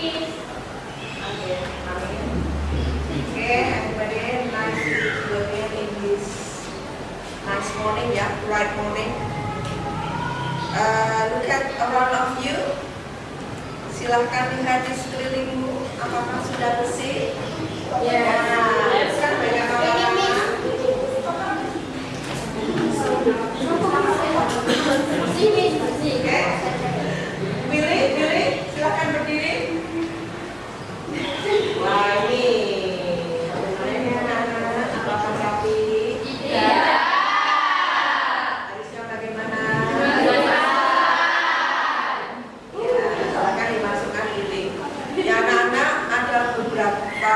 Okay, amin. Okay, everybody, nice to meet you again in this nice morning, ya, bright morning. Look at around of you. Silahkan lihat di sekelilingmu, apakah sudah bersih? Ya, kan banyak orang. Oke, Billy, silahkan berdiri. Wah, ini anak-anak, apakah rapi? Tidak. Harusnya bagaimana? Ya, anak-anak, ada beberapa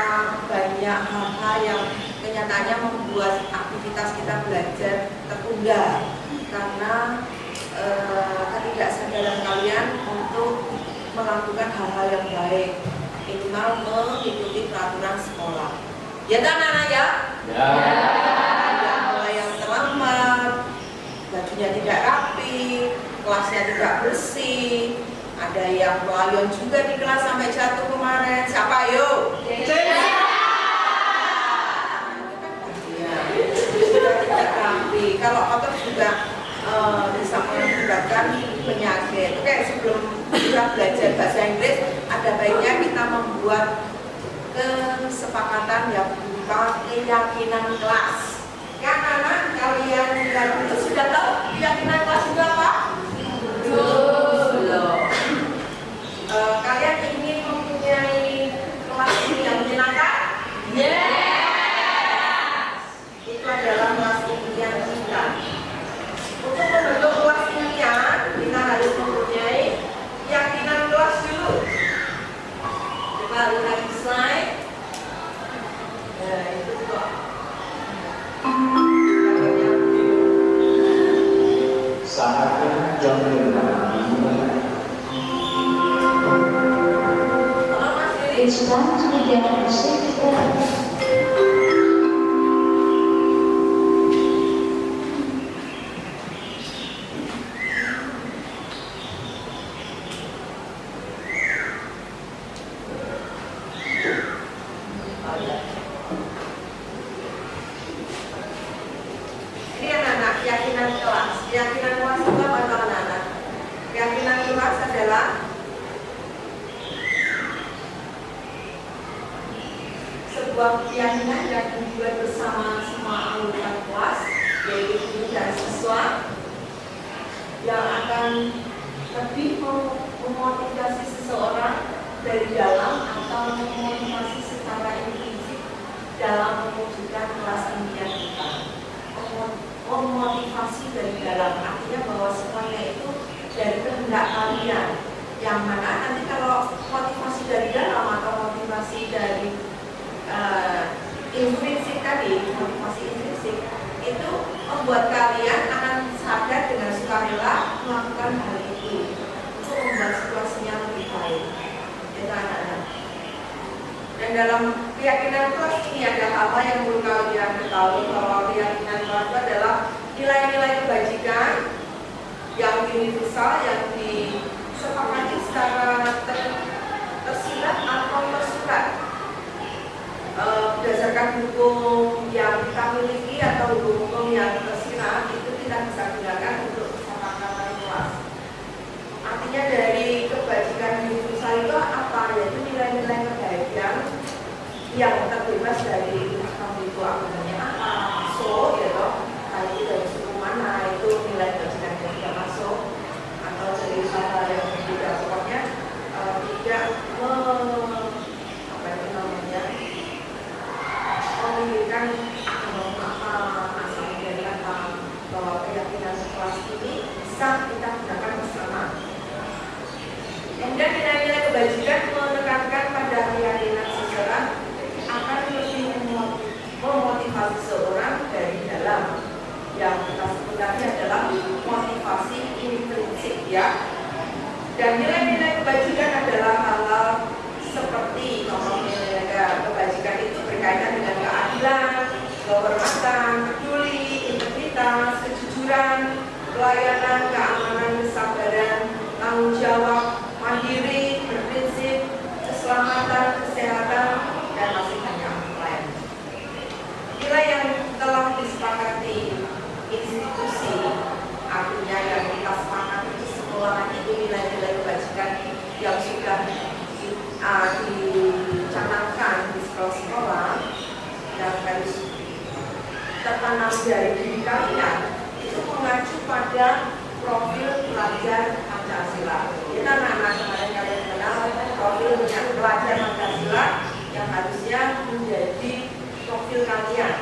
banyak hal-hal yang kenyataannya membuat aktivitas kita belajar tertunda karena ketidaksadaran kalian untuk melakukan hal-hal yang baik, minimal mengikuti peraturan sekolah. Ya, anak-anak ya? Ya. Ada mulai yang terlambat, bajunya tidak rapi, kelasnya tidak bersih. Ada yang pelayan juga di kelas sampai jatuh kemarin. Siapa yuk? Tidak rapi. Kalau kotor juga bisa mengakibatkan penyakit. Oke, sebelum kita belajar bahasa Inggris, ada baiknya kita membuat kesepakatan yang berupa keyakinan kelas. Kan anak kalian itu sudah tahu keyakinan kelas itu apa? Belum. Kalian ingin mempunyai kelas ini yang menyenangkan? Yes. Itu adalah kelas impian kita. Untuk membentuk kelas impian, kita harus mempunyai keyakinan kelas dulu. Coba lihat di slide. Nah, itu kok. Saatnya jam 5. It's time to begin the sixth level. Ini anak-anak, keyakinan kelas. Keyakinan kelas itu apa anak-anak? Keyakinan kelas adalah sebuah keyakinan yang dibuat bersama semua anggota kelas, yaitu guru dan siswa, yang akan lebih memotivasi seseorang dari dalam atau memotivasi secara implisit dalam mewujudkan kelas impian kita. Memotivasi dari dalam artinya bahwa semuanya itu dari kehendak kalian, yang mana nanti kalau motivasi dari dalam atau motivasi dari intrinsik tadi, motivasi intrinsik itu membuat kalian akan sadar dengan sukarela melakukan hal itu untuk membuat situasinya lebih baik. Itu anak-anak. Dan dalam keyakinan kelas ini ada hal-hal yang perlu kalian ketahui, bahwa keyakinan kelas itu adalah nilai-nilai kebajikan yang universal, yang disepakati secara tersirat atau tersurat. Berdasarkan hukum yang kita miliki atau hukum yang tersirat, itu tidak bisa digunakan untuk kesepakatan kelas. Artinya dari kebajikan universal itu apa? Yaitu nilai-nilai kebaikan yang terbebas dari itu agamanya apa, masuk, ya toh, itu dari suku mana, itu nilai kebajikan yang tidak masuk, atau dari hal-hal yang berbeda. Pokoknya tidak memikirkan apa asalnya dari apa, bahwa keyakinan kelas ini bisa kita gunakan bersama. Kemudian nilai-nilai kebajikan menekankan pada keyakinan seseorang akan lebih memotivasi seseorang dari dalam, yang kita sebut tadi adalah motivasi intrinsik, ya. Dan nilai-nilai kebajikan adalah hal-hal seperti nilai kebajikan itu berkaitan dengan keadilan, kehormatan, peduli, integritas, kejujuran, pelayanan, keamanan, kesabaran, tanggung jawab, mandiri, berprinsip, dicanangkan di sekolah-sekolah yang harus tertanam dari diri kalian itu mengacu pada profil pelajar Pancasila. Kita anak-anak kemarin kalian kenal profil pelajar Pancasila yang harusnya menjadi profil kalian,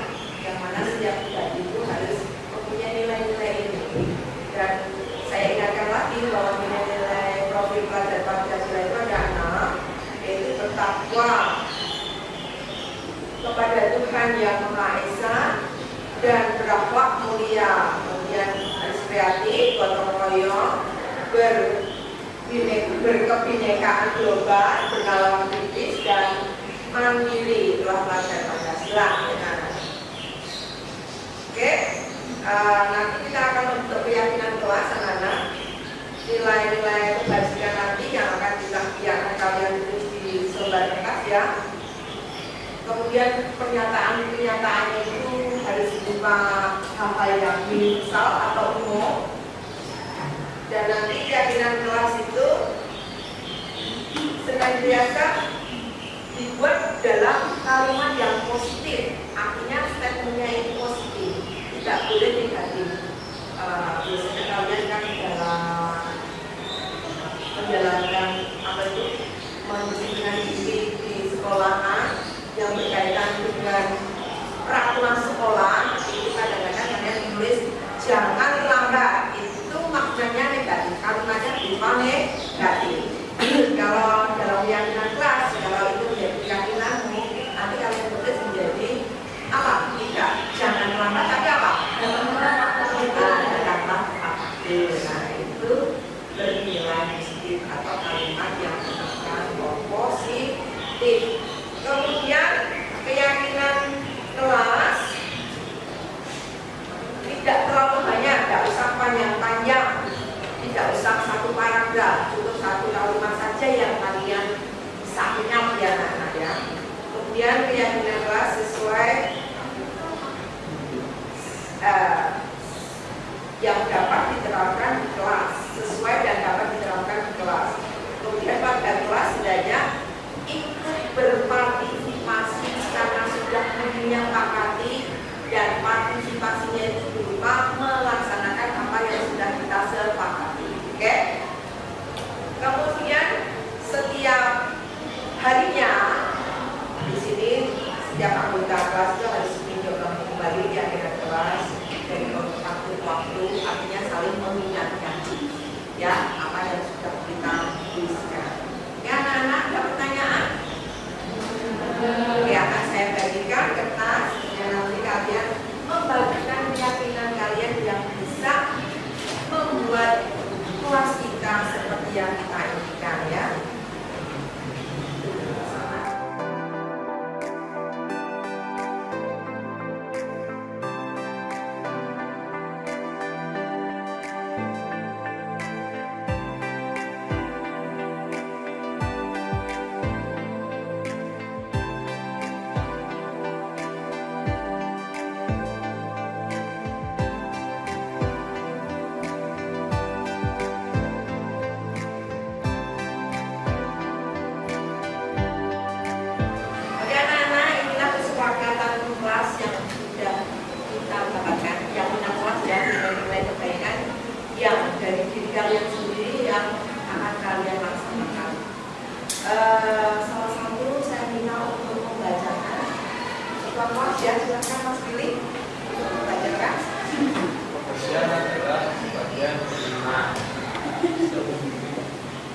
yang mana setiap pribadi itu harus mempunyai nilai-nilai ini. Dan saya ingatkan lagi bahwa nilai-nilai profil pelajar Pancasila itu ada 6, yaitu bertakwa kepada Tuhan Yang Maha Esa dan berakhlak mulia, kemudian harus kreatif, gotong royong, berkebinekaan global, bernalar kritis dan mandiri. Itulah pelajar Pancasila. Oke, nanti kita akan membentuk keyakinan kelas anak-anak. Nilai-nilai kebajikan nanti yang akan kalian tulis di selembar kertas ya. Kemudian pernyataan-pernyataannya itu harus berupa hal-hal yang universal atau umum. Dan nanti keyakinan kelas itu senantiasa dibuat dalam kalimat yang positif. Artinya statementnya itu positif, tidak boleh negatif. Biasanya kalian kan dalam menjalankan mendisiplinkan diri di sekolahan yang berkaitan dengan peraturan sekolah, itu kadang-kadang kalian tulis jangan lambat, itu maknanya negatif, kalimatnya berupa negatif. Kalau dalam keyakinan kelas, kalau itu menjadi keyakinanmu, nanti kalian tulis menjadi apa? Tidak, jangan lambat, tapi apa? Nah, itu bernilai positif atau kalimat yang menunjukkan positif. Kemudian keyakinan kelas tidak terlalu banyak, tidak usah panjang-panjang, tidak usah satu paragraf, cukup satu kalimat saja yang kalian bisa ingat ya anak-anak ya. Kemudian keyakinan kelas sesuai yang dapat diterapkan di kelas, sesuai dan dapat diterapkan di kelas. Kemudian pada kelas setidaknya ikut berpartisipasi karena sudah menyepakati, dan partisipasinya itu berupa melaksanakan apa yang sudah kita sepakati. Oke? Kemudian setiap harinya di sini setiap anggota kelas itu harus mencoba kembali keyakinan kelas dari waktu ke waktu, artinya saling mengingatkan ya apa yang sudah kita tuliskan. Ya anak-anak, ada pertanyaan? Oke, akan saya bagikan kertas dan nanti kalian membagikan keyakinan kalian yang bisa membuat kelas kita seperti yang kita inginkan ya.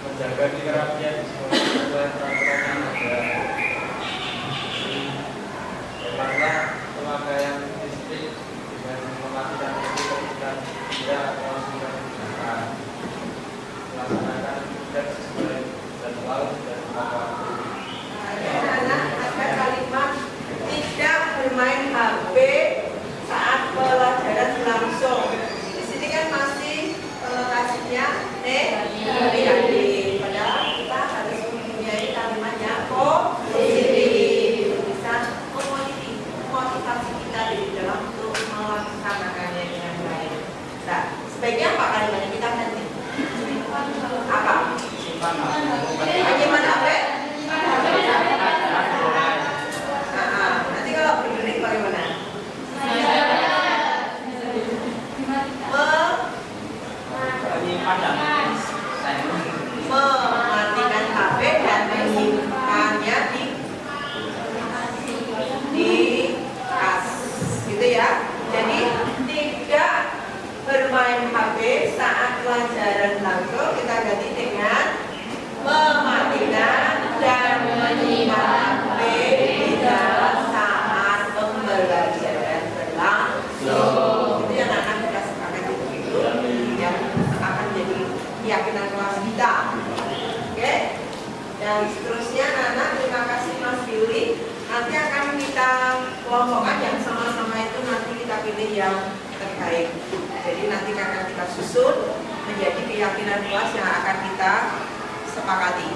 Menjaga kerapian sesuai peraturan yang ada. Pertama, pemakaian listrik dengan mematikan listrik ketika tidak melakukan gunakan. Melaksanakan tugas sesuai jadwal dan waktu. Anak-anak ada kalimat tidak bermain HP saat pelajaran berlangsung. Di sini kan masih lokasinya negatif. Padahal kita harus mempunyai kalimatnya positif, bisa memotivasi kita di dalam untuk melaksanakannya dengan baik. Nah, sebaiknya apa kalimatnya kita ganti? Apa? Simpan HP. Dan seterusnya anak-anak, terima kasih Mas Billy. Nanti akan kita kelompokkan yang sama-sama itu nanti kita pilih yang terbaik. Jadi nanti akan kita susun menjadi keyakinan kelas yang akan kita sepakati.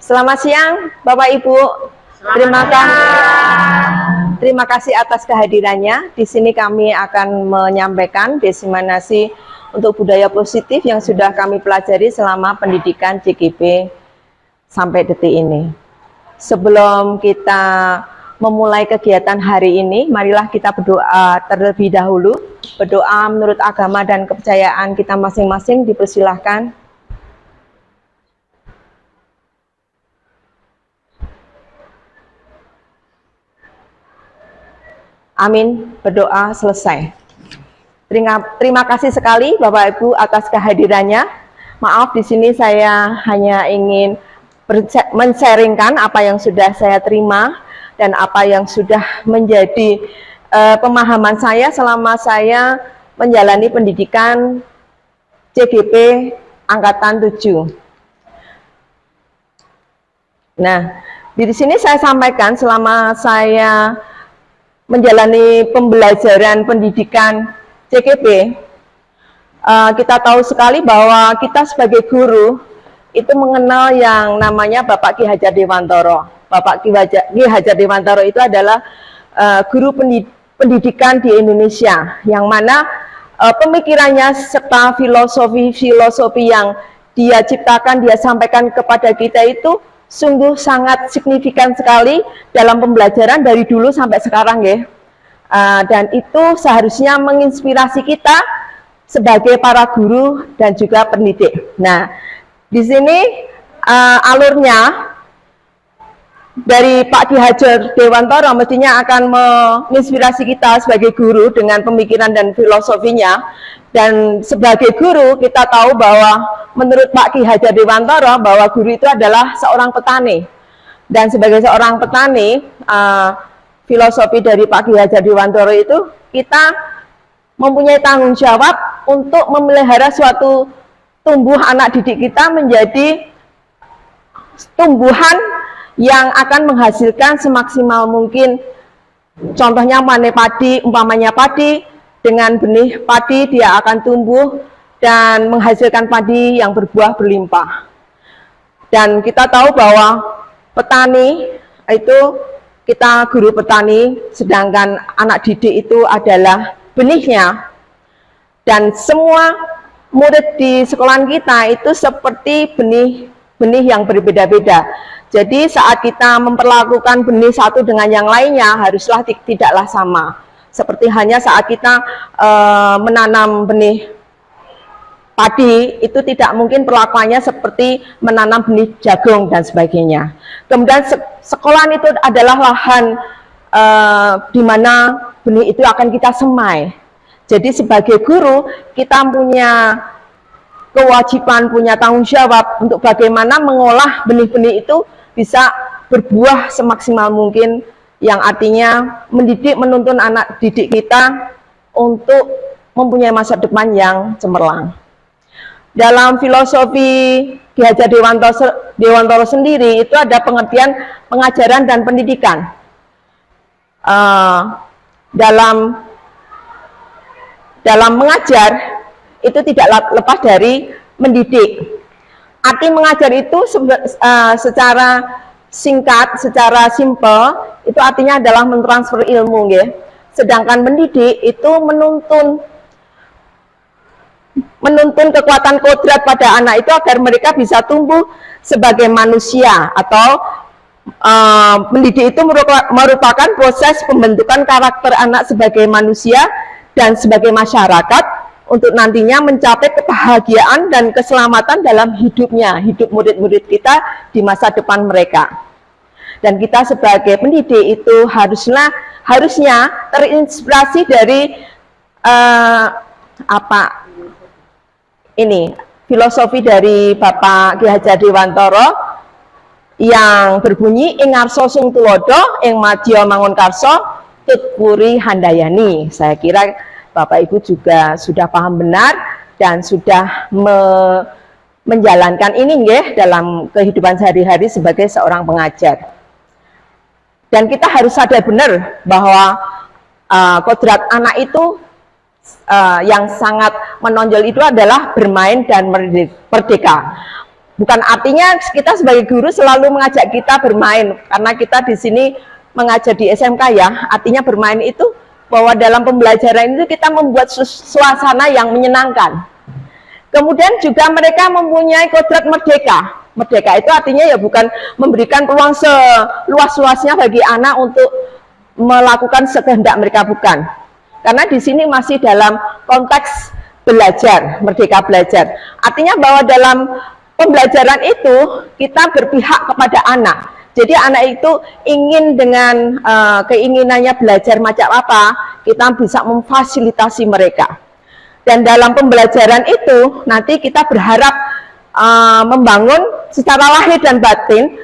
Selamat siang, Bapak Ibu. Terima kasih atas kehadirannya. Di sini kami akan menyampaikan diseminasi untuk budaya positif yang sudah kami pelajari selama pendidikan JGB sampai detik ini. Sebelum kita memulai kegiatan hari ini, marilah kita berdoa terlebih dahulu. Berdoa menurut agama dan kepercayaan kita masing-masing, dipersilahkan. Amin, berdoa selesai. Terima kasih sekali Bapak Ibu atas kehadirannya. Maaf, di sini saya hanya ingin men-sharingkan apa yang sudah saya terima dan apa yang sudah menjadi pemahaman saya selama saya menjalani pendidikan JGP Angkatan 7. Nah, di sini saya sampaikan selama saya menjalani pembelajaran pendidikan JGP, kita tahu sekali bahwa kita sebagai guru itu mengenal yang namanya Bapak Ki Hajar Dewantoro. Bapak Ki Hajar Dewantoro itu adalah guru pendidikan di Indonesia, yang mana pemikirannya serta filosofi yang dia ciptakan, dia sampaikan kepada kita itu sungguh sangat signifikan sekali dalam pembelajaran dari dulu sampai sekarang ya. Dan itu seharusnya menginspirasi kita sebagai para guru dan juga pendidik. Nah, di sini alurnya dari Pak Ki Hajar Dewantoro mestinya akan menginspirasi kita sebagai guru dengan pemikiran dan filosofinya. Dan sebagai guru kita tahu bahwa menurut Pak Ki Hajar Dewantoro bahwa guru itu adalah seorang petani. Dan sebagai seorang petani, filosofi dari Pak Ki Hajar Dewantoro itu kita mempunyai tanggung jawab untuk memelihara suatu tumbuh anak didik kita menjadi tumbuhan yang akan menghasilkan semaksimal mungkin. Contohnya umpamanya padi, dengan benih padi dia akan tumbuh dan menghasilkan padi yang berbuah berlimpah. Dan kita tahu bahwa petani itu, kita guru petani, sedangkan anak didik itu adalah benihnya. Dan semua murid di sekolahan kita itu seperti benih yang berbeda-beda. Jadi saat kita memperlakukan benih satu dengan yang lainnya haruslah tidaklah sama. Seperti hanya saat kita menanam benih padi, itu tidak mungkin perlakuannya seperti menanam benih jagung dan sebagainya. Kemudian sekolahan itu adalah lahan di mana benih itu akan kita semai. Jadi sebagai guru kita punya kewajiban, punya tanggung jawab untuk bagaimana mengolah benih-benih itu bisa berbuah semaksimal mungkin, yang artinya mendidik, menuntun anak didik kita untuk mempunyai masa depan yang cemerlang. Dalam filosofi Ki Hajar Dewantoro sendiri itu ada pengertian pengajaran dan pendidikan. Dalam mengajar itu tidak lepas dari mendidik. Arti mengajar itu secara singkat, secara simpel, itu artinya adalah mentransfer ilmu, ya. Sedangkan mendidik itu menuntun kekuatan kodrat pada anak itu agar mereka bisa tumbuh sebagai manusia atau Mendidik itu merupakan proses pembentukan karakter anak sebagai manusia dan sebagai masyarakat untuk nantinya mencapai kebahagiaan dan keselamatan dalam hidupnya, hidup murid-murid kita di masa depan mereka. Dan kita sebagai pendidik itu harusnya terinspirasi dari filosofi dari Bapak Ki Hajar Dewantara yang berbunyi ing ngarsa sung tulodo ing madya mangun karsa tutpuri handayani. Saya kira Bapak Ibu juga sudah paham benar dan sudah menjalankan ini nggih dalam kehidupan sehari-hari sebagai seorang pengajar. Dan kita harus sadar benar bahwa kodrat anak itu yang sangat menonjol itu adalah bermain dan merdeka. Bukan artinya kita sebagai guru selalu mengajak kita bermain, karena kita di sini mengajar di SMK ya. Artinya bermain itu bahwa dalam pembelajaran itu kita membuat suasana yang menyenangkan. Kemudian juga mereka mempunyai kodrat merdeka. Merdeka itu artinya ya bukan memberikan peluang seluas-luasnya bagi anak untuk melakukan sekehendak mereka, bukan. Karena di sini masih dalam konteks belajar, merdeka belajar. Artinya bahwa dalam pembelajaran itu kita berpihak kepada anak. Jadi anak itu ingin dengan keinginannya belajar macam apa, kita bisa memfasilitasi mereka. Dan dalam pembelajaran itu nanti kita berharap membangun secara lahir dan batin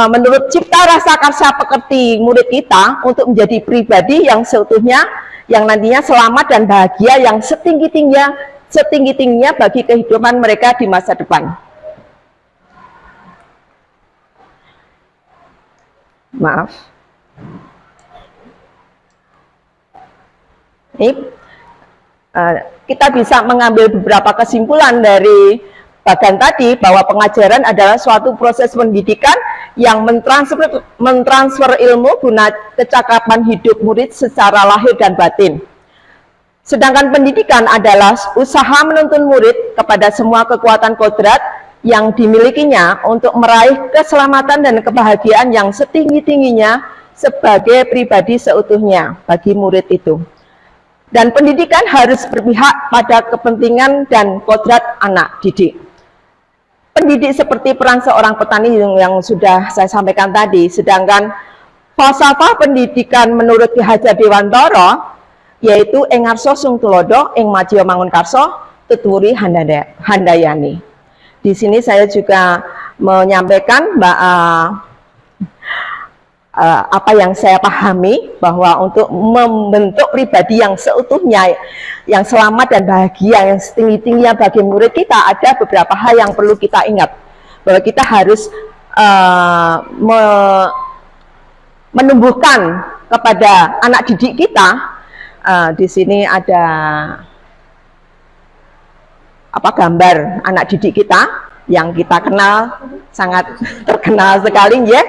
menurut cipta rasa karsa pekerti murid kita untuk menjadi pribadi yang seutuhnya, yang nantinya selamat dan bahagia yang setinggi-tingginya bagi kehidupan mereka di masa depan. Maaf. Ini kita bisa mengambil beberapa kesimpulan dari bagian tadi bahwa pengajaran adalah suatu proses pendidikan yang mentransfer ilmu guna kecakapan hidup murid secara lahir dan batin. Sedangkan pendidikan adalah usaha menuntun murid kepada semua kekuatan kodrat yang dimilikinya untuk meraih keselamatan dan kebahagiaan yang setinggi-tingginya sebagai pribadi seutuhnya bagi murid itu. Dan pendidikan harus berpihak pada kepentingan dan kodrat anak didik. Pendidik seperti peran seorang petani yang sudah saya sampaikan tadi, sedangkan falsafah pendidikan menurut Ki Hajar Dewantara yaitu ing ngarsa sung tulodo ing madya mangun karsa tuturi handayani. Di sini saya juga menyampaikan apa yang saya pahami, bahwa untuk membentuk pribadi yang seutuhnya, yang selamat dan bahagia, yang setinggi-tingginya bagi murid kita, ada beberapa hal yang perlu kita ingat, bahwa kita harus menumbuhkan kepada anak didik kita. Di sini ada gambar anak didik kita yang kita kenal, sangat terkenal sekali ya.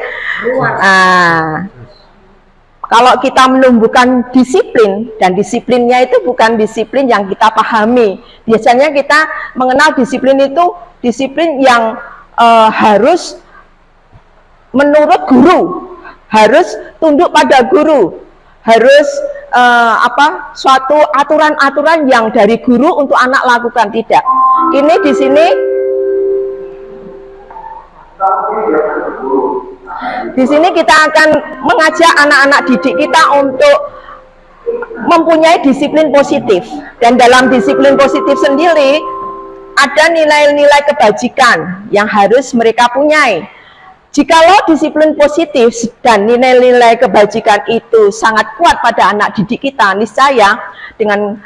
Kalau kita menumbuhkan disiplin, dan disiplinnya itu bukan disiplin yang kita pahami. Biasanya kita mengenal disiplin itu disiplin yang harus menurut guru, harus tunduk pada guru, harus suatu aturan-aturan yang dari guru untuk anak lakukan. Tidak. Ini di sini kita akan mengajak anak-anak didik kita untuk mempunyai disiplin positif. Dan dalam disiplin positif sendiri ada nilai-nilai kebajikan yang harus mereka punyai. Jikalau disiplin positif dan nilai-nilai kebajikan itu sangat kuat pada anak didik kita, niscaya dengan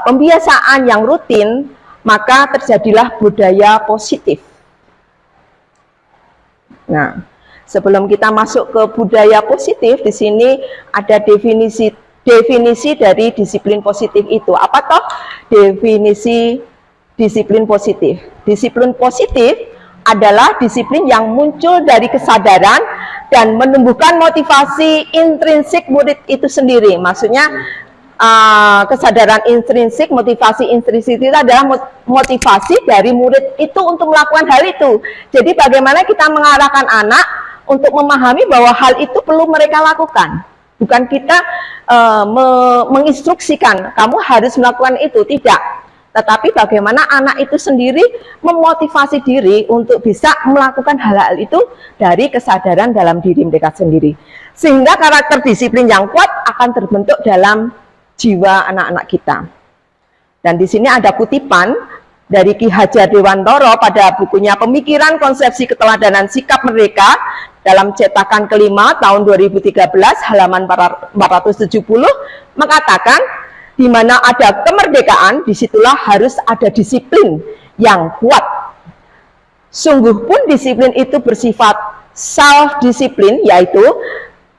pembiasaan yang rutin, maka terjadilah budaya positif. Nah, sebelum kita masuk ke budaya positif, di sini ada definisi dari disiplin positif itu. Apa toh definisi disiplin positif? Disiplin positif adalah disiplin yang muncul dari kesadaran dan menumbuhkan motivasi intrinsik murid itu sendiri. Maksudnya kesadaran intrinsik, motivasi intrinsik itu adalah motivasi dari murid itu untuk melakukan hal itu. Jadi bagaimana kita mengarahkan anak untuk memahami bahwa hal itu perlu mereka lakukan. Bukan kita menginstruksikan kamu harus melakukan itu, tidak. Tetapi bagaimana anak itu sendiri memotivasi diri untuk bisa melakukan hal-hal itu dari kesadaran dalam diri mereka sendiri. Sehingga karakter disiplin yang kuat akan terbentuk dalam jiwa anak-anak kita. Dan di sini ada kutipan dari Ki Hajar Dewantara pada bukunya Pemikiran Konsepsi Keteladanan Sikap Merdeka dalam cetakan kelima tahun 2013 halaman 470 mengatakan, di mana ada kemerdekaan, disitulah harus ada disiplin yang kuat. Sungguh pun disiplin itu bersifat self-disiplin, yaitu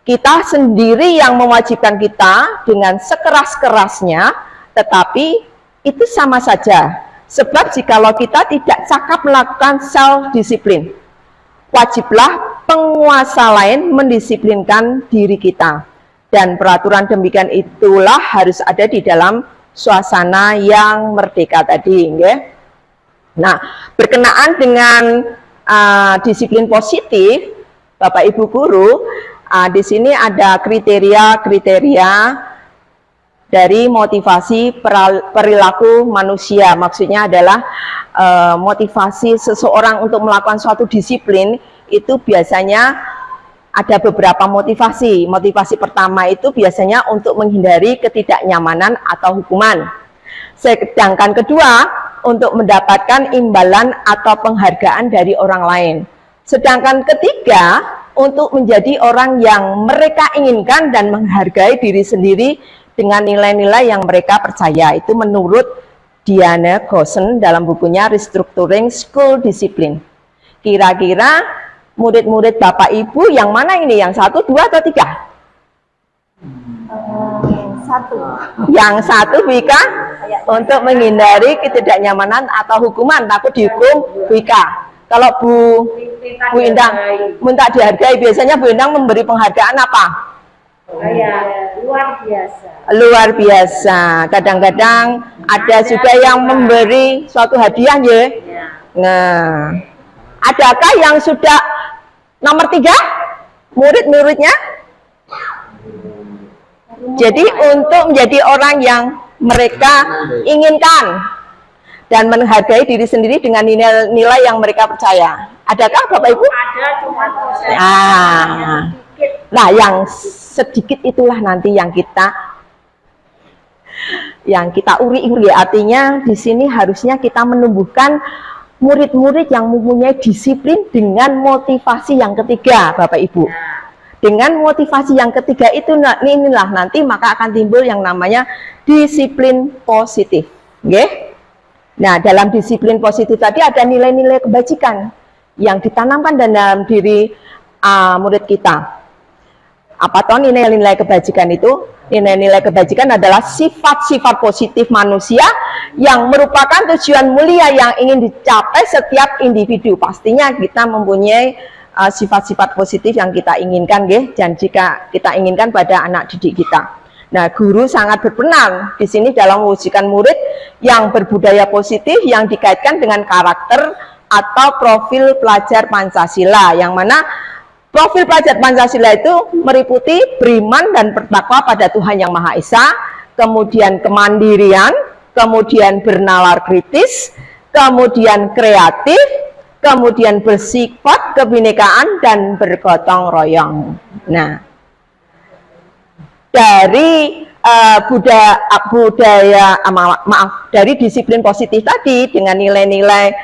kita sendiri yang mewajibkan kita dengan sekeras-kerasnya, tetapi itu sama saja. Sebab jikalau kita tidak cakap melakukan self-disiplin, wajiblah penguasa lain mendisiplinkan diri kita. Dan peraturan demikian itulah harus ada di dalam suasana yang merdeka tadi. Ya. Nah, berkenaan dengan disiplin positif, Bapak Ibu guru, di sini ada kriteria-kriteria dari motivasi perilaku manusia. Maksudnya adalah motivasi seseorang untuk melakukan suatu disiplin itu biasanya ada beberapa motivasi. Motivasi pertama itu biasanya untuk menghindari ketidaknyamanan atau hukuman. Sedangkan kedua, untuk mendapatkan imbalan atau penghargaan dari orang lain. Sedangkan ketiga, untuk menjadi orang yang mereka inginkan dan menghargai diri sendiri dengan nilai-nilai yang mereka percaya. Itu menurut Diana Gossen dalam bukunya Restructuring School Discipline. Kira-kira murid-murid Bapak Ibu yang mana ini? Yang 1, 2, atau 3? Yang satu Wika, untuk menghindari ketidaknyamanan atau hukuman, takut dihukum Wika. Kalau Bu Indang minta dihargai, biasanya Bu Indang memberi penghargaan apa? Luar biasa. Luar biasa. Kadang-kadang ada juga yang memberi suatu hadiah, ya. Nah, adakah yang sudah nomor 3 murid-muridnya? Jadi untuk menjadi orang yang mereka inginkan dan menghargai diri sendiri dengan nilai-nilai yang mereka percaya. Adakah Bapak Ibu? Ada, cuma Nah, yang sedikit itulah nanti yang kita uri-uri. Artinya di sini harusnya kita menumbuhkan murid-murid yang mempunyai disiplin dengan motivasi yang ketiga, Bapak Ibu. Dengan motivasi yang ketiga itu, inilah nanti maka akan timbul yang namanya disiplin positif. Okay? Nah, dalam disiplin positif tadi ada nilai-nilai kebajikan yang ditanamkan dalam diri murid kita. Apa toh nilai-nilai kebajikan itu? Nilai-nilai kebajikan adalah sifat-sifat positif manusia yang merupakan tujuan mulia yang ingin dicapai setiap individu. Pastinya kita mempunyai sifat-sifat positif yang kita inginkan, dan jika kita inginkan pada anak didik kita. Nah, guru sangat berperan di sini dalam mewujudkan murid yang berbudaya positif yang dikaitkan dengan karakter atau profil pelajar Pancasila, yang mana profil pelajar Pancasila itu meliputi beriman dan bertakwa pada Tuhan Yang Maha Esa, kemudian kemandirian, kemudian bernalar kritis, kemudian kreatif, kemudian bersifat kebinekaan dan bergotong royong. Nah, dari dari disiplin positif tadi dengan nilai-nilai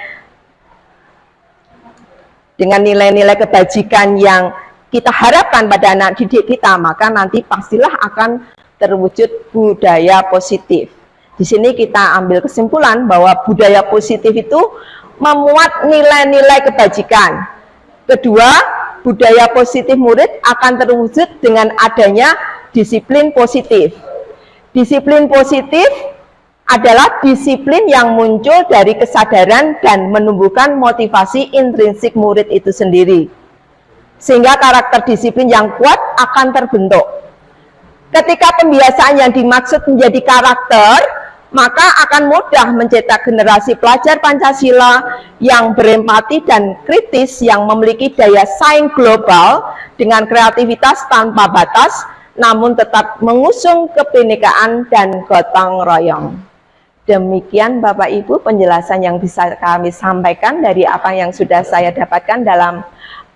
kebajikan yang kita harapkan pada anak didik kita, maka nanti pastilah akan terwujud budaya positif. Di sini kita ambil kesimpulan bahwa budaya positif itu memuat nilai-nilai kebajikan. Kedua, budaya positif murid akan terwujud dengan adanya disiplin positif. Disiplin positif adalah disiplin yang muncul dari kesadaran dan menumbuhkan motivasi intrinsik murid itu sendiri. Sehingga karakter disiplin yang kuat akan terbentuk. Ketika pembiasaan yang dimaksud menjadi karakter, maka akan mudah mencetak generasi pelajar Pancasila yang berempati dan kritis, yang memiliki daya saing global dengan kreativitas tanpa batas, namun tetap mengusung kebinekaan dan gotong royong. Demikian Bapak Ibu penjelasan yang bisa kami sampaikan dari apa yang sudah saya dapatkan dalam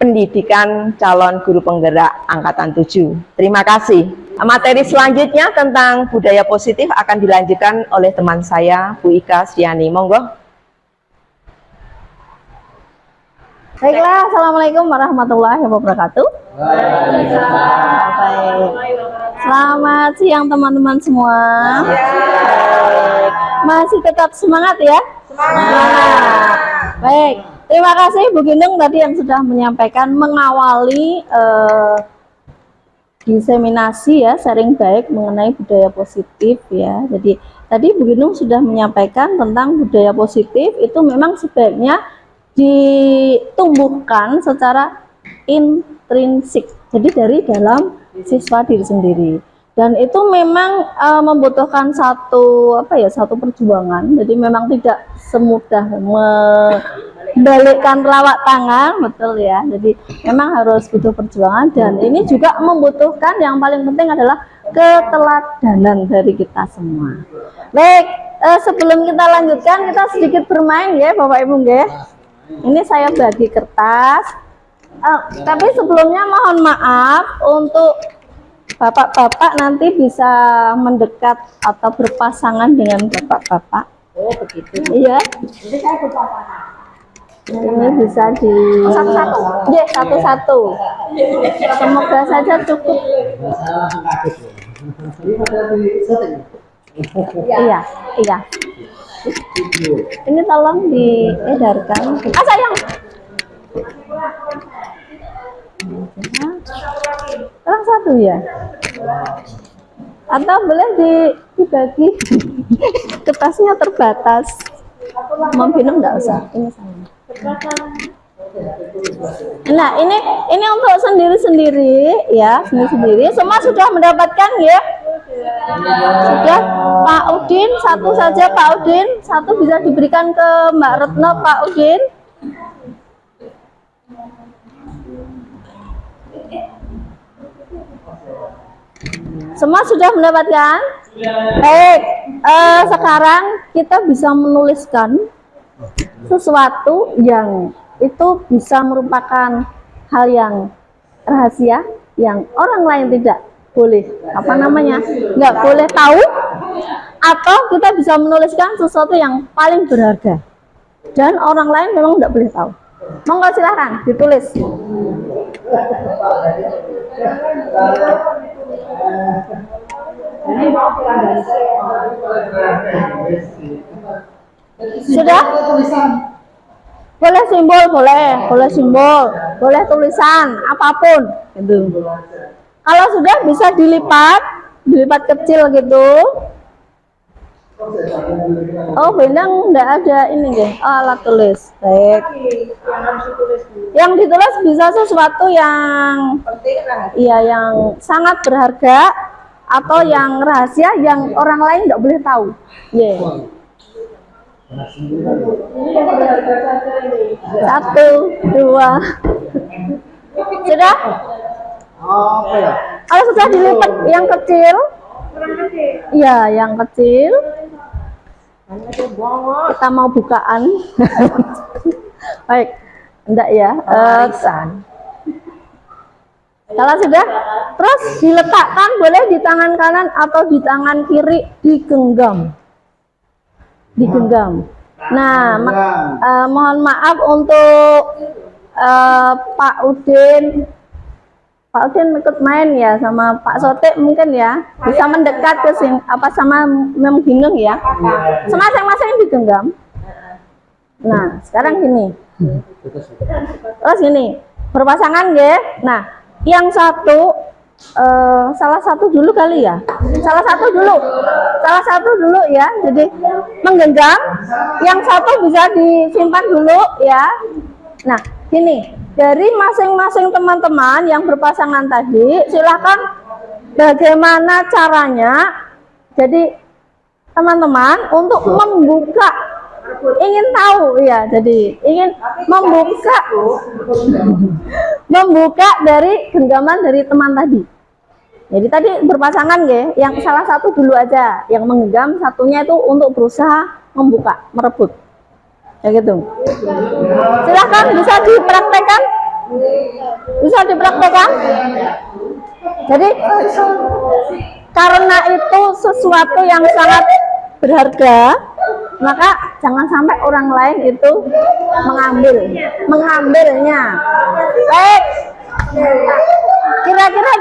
pendidikan calon guru penggerak angkatan 7. Terima kasih. Materi selanjutnya tentang budaya positif akan dilanjutkan oleh teman saya, Bu Ika Sriani. Monggo. Baiklah, Assalamualaikum warahmatullahi wabarakatuh. Baik. Selamat siang teman-teman semua. Baik. Masih tetap semangat ya? Semangat. Baik. Terima kasih Bu Ginung tadi yang sudah menyampaikan mengawali diseminasi ya, sharing baik mengenai budaya positif ya. Jadi tadi Bu Ginung sudah menyampaikan tentang budaya positif itu memang sebaiknya ditumbuhkan secara intrinsik. Jadi dari dalam siswa diri sendiri. Dan itu memang membutuhkan satu perjuangan. Jadi memang tidak semudah membalikkan telapak tangan, betul ya. Jadi memang harus butuh perjuangan, dan ini juga membutuhkan yang paling penting adalah keteladanan dari kita semua. Baik, sebelum kita lanjutkan, kita sedikit bermain ya Bapak Ibu ya. Ini saya bagi kertas. Tapi sebelumnya mohon maaf untuk bapak-bapak nanti bisa mendekat atau berpasangan dengan bapak-bapak. Oh begitu. Iya. Jadi saya berpasangan. Ini bisa di satu-satu. Ya, satu-satu. Semoga saja cukup. Iya, iya. Ini tolong diedarkan. Sayang. Orang satu ya? Atau boleh dibagi? Kertasnya terbatas. Mau minum nggak usah? Ini sama. Nah, ini untuk sendiri-sendiri ya, sendiri-sendiri. Semua sudah mendapatkan ya? Sudah. Pak Udin, satu saja Pak Udin. Satu bisa diberikan ke Mbak Retno, Pak Udin. Semua sudah mendapatkan? Baik, sekarang kita bisa menuliskan sesuatu yang itu bisa merupakan hal yang rahasia, yang orang lain tidak boleh, nggak boleh tahu, atau kita bisa menuliskan sesuatu yang paling berharga dan orang lain memang nggak boleh tahu. Monggo silahkan ditulis. Sudah? Boleh simbol, boleh simbol, boleh tulisan, apapun gitu. Kalau sudah bisa dilipat kecil gitu. Oh, benang enggak ada ini deh. Oh, alat tulis. Baik. Yang ditulis bisa sesuatu yang yang sangat berharga atau yang rahasia yang orang lain enggak boleh tahu. Yeah. 1, 2. Sudah? Kalau sudah dilipat yang kecil? Iya, yang kecil. Kita mau bukaan. Baik, enggak ya? Kalau sudah, terus diletakkan boleh di tangan kanan atau di tangan kiri, digenggam. Nah, mohon maaf untuk Pak Udin. Pak Udin ikut main ya sama Pak Sotek mungkin ya, bisa mendekat ke sini sama Mem Ginung ya. Masing-masing digenggam. Nah, sekarang gini. Terus gini, berpasangan ya. Nah, yang satu salah satu dulu kali ya. Salah satu dulu ya. Jadi menggenggam, yang satu bisa disimpan dulu ya. Nah, gini, dari masing-masing teman-teman yang berpasangan tadi, silakan bagaimana caranya. Jadi teman-teman untuk membuka, ingin tahu ya, jadi ingin membuka dari genggaman dari teman tadi. Jadi tadi berpasangan ya, yang salah satu dulu aja yang menggenggam, satunya itu untuk berusaha membuka, merebut. Ya gitu. Silahkan bisa dipraktekkan. Bisa dipraktekkan. Jadi karena itu sesuatu yang sangat berharga, maka jangan sampai orang lain itu mengambilnya. Baik. Kira-kira